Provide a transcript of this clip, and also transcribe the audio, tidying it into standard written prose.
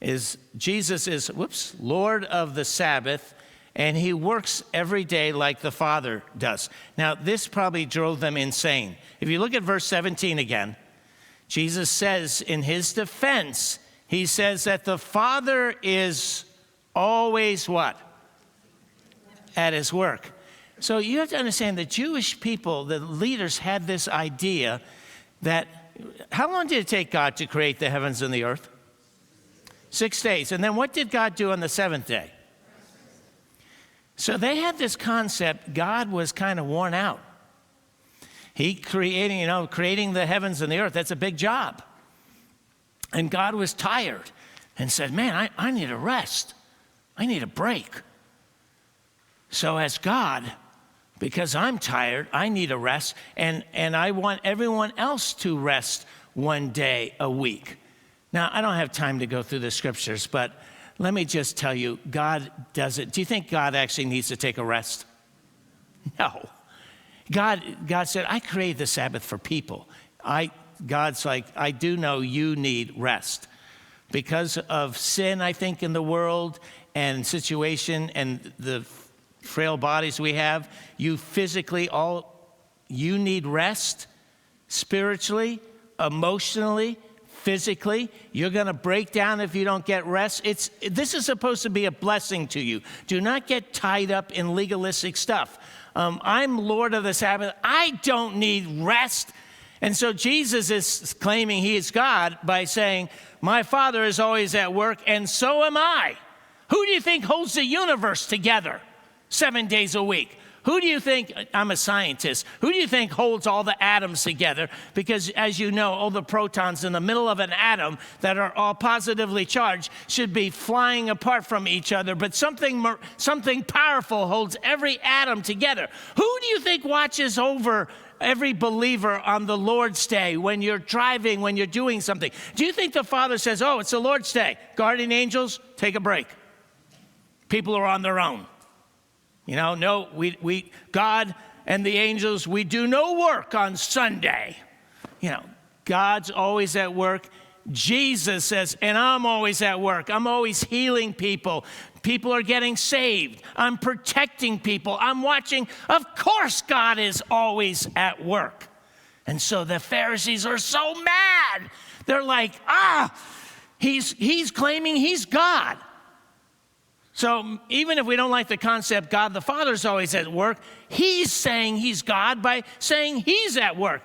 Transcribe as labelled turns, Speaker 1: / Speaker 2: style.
Speaker 1: is Jesus is, Lord of the Sabbath, and he works every day like the Father does. Now, this probably drove them insane. If you look at verse 17 again, Jesus says in his defense, he says that the Father is always what? At his work. So you have to understand the Jewish people, the leaders had this idea that, how long did it take God to create the heavens and the earth? 6 days. And then what did God do on the seventh day? So they had this concept, God was kind of worn out. He creating the heavens and the earth, that's a big job. And God was tired and said, man, I need a rest. I need a break. So as God, because I'm tired, I need a rest, and I want everyone else to rest one day a week. Now, I don't have time to go through the scriptures, but let me just tell you, God does it. Do you think God actually needs to take a rest? No. God said, I created the Sabbath for people. God's like, I do know you need rest. Because of sin, I think, in the world and situation and the frail bodies we have, you need rest spiritually, emotionally, physically. You're going to break down if you don't get rest. This is supposed to be a blessing to you. Do not get tied up in legalistic stuff. I'm Lord of the Sabbath. I don't need rest. And so Jesus is claiming he is God by saying, my Father is always at work, and so am I. Who do you think holds the universe together 7 days a week? Who do you think, I'm a scientist, who do you think holds all the atoms together? Because as you know, all the protons in the middle of an atom that are all positively charged should be flying apart from each other, but something powerful holds every atom together. Who do you think watches over every believer on the Lord's Day when you're driving, when you're doing something? Do you think the Father says, oh, it's the Lord's Day, guardian angels, take a break. People are on their own. No, God and the angels, we do no work on Sunday. God's always at work. Jesus says, and I'm always at work. I'm always healing people. People are getting saved. I'm protecting people. I'm watching. Of course, God is always at work. And so the Pharisees are so mad. They're like, he's claiming he's God. So even if we don't like the concept God the Father is always at work, he's saying he's God by saying he's at work.